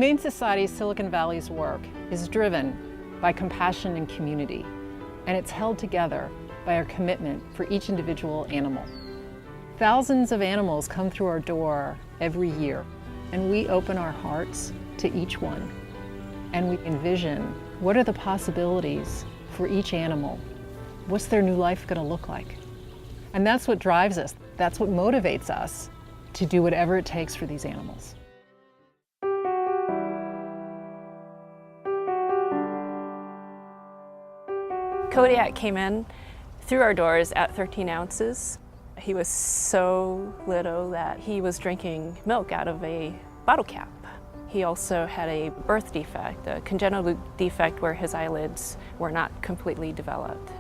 Humane Society Silicon Valley's work is driven by compassion and community, and it's held together by our commitment for each individual animal. Thousands of animals come through our door every year, and we open our hearts to each one. And we envision what are the possibilities for each animal. What's their new life going to look like? And that's what drives us. That's what motivates us to do whatever it takes for these animals. Kodiak came in through our doors at 13 ounces. He was so little that he was drinking milk out of a bottle cap. He also had a birth defect, a congenital defect where his eyelids were not completely developed.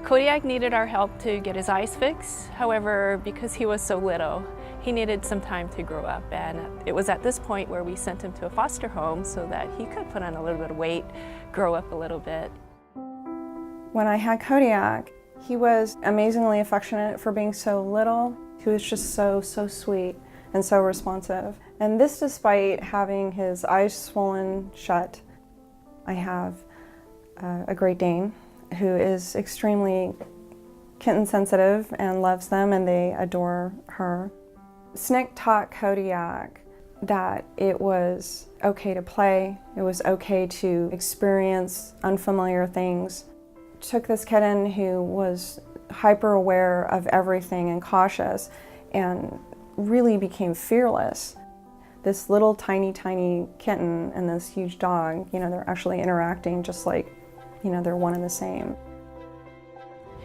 Kodiak needed our help to get his eyes fixed. However, because he was so little, he needed some time to grow up, and it was at this point where we sent him to a foster home so that he could put on a little bit of weight, grow up a little bit. When I had Kodiak, he was amazingly affectionate for being so little. He was just so sweet and so responsive. And this despite having his eyes swollen shut. I have a Great Dane who is extremely kitten sensitive and loves them, and they adore her. Snick taught Kodiak that it was okay to play, it was okay to experience unfamiliar things. Took this kitten who was hyper aware of everything and cautious and really became fearless. This little tiny kitten and this huge dog, they're actually interacting just like, they're one and the same.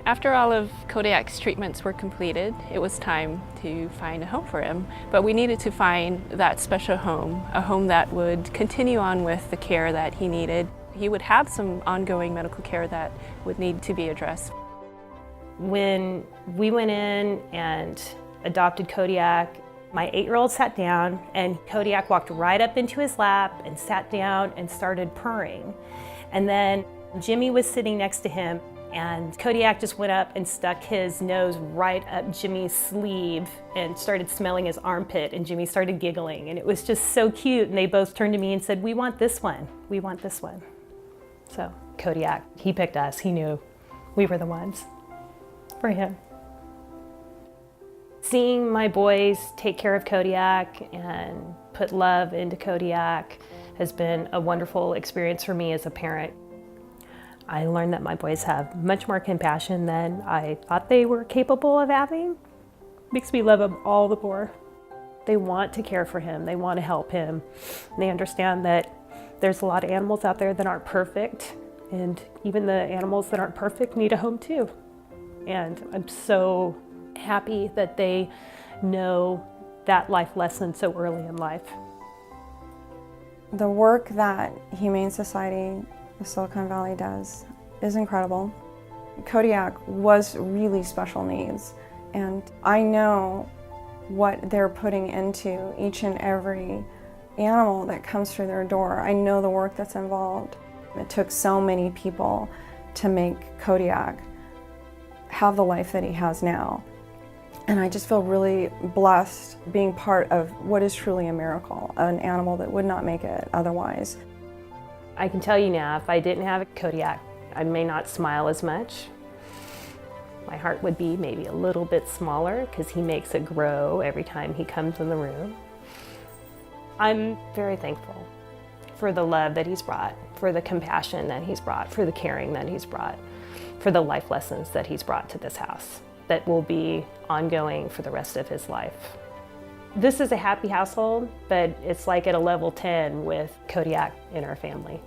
After all of Kodiak's treatments were completed, it was time to find a home for him. But we needed to find that special home, a home that would continue on with the care that he needed. He would have some ongoing medical care that would need to be addressed. When we went in and adopted Kodiak, my 8-year-old sat down and Kodiak walked right up into his lap and sat down and started purring. And then Jimmy was sitting next to him, and Kodiak just went up and stuck his nose right up Jimmy's sleeve and started smelling his armpit, and Jimmy started giggling, and it was just so cute. And they both turned to me and said, "We want this one, we want this one." So Kodiak, he picked us. He knew we were the ones for him. Seeing my boys take care of Kodiak and put love into Kodiak has been a wonderful experience for me as a parent. I learned that my boys have much more compassion than I thought they were capable of having. Makes me love them all the more. They want to care for him. They want to help him. They understand that there's a lot of animals out there that aren't perfect, and even the animals that aren't perfect need a home too. And I'm so happy that they know that life lesson so early in life. The work that Humane Society of Silicon Valley does is incredible. Kodiak was really special needs, and I know what they're putting into each and every animal that comes through their door. I know the work that's involved. It took so many people to make Kodiak have the life that he has now. And I just feel really blessed being part of what is truly a miracle, an animal that would not make it otherwise. I can tell you now, if I didn't have a Kodiak, I may not smile as much. My heart would be maybe a little bit smaller because he makes it grow every time he comes in the room. I'm very thankful for the love that he's brought, for the compassion that he's brought, for the caring that he's brought, for the life lessons that he's brought to this house that will be ongoing for the rest of his life. This is a happy household, but it's like at a level 10 with Kodiak in our family.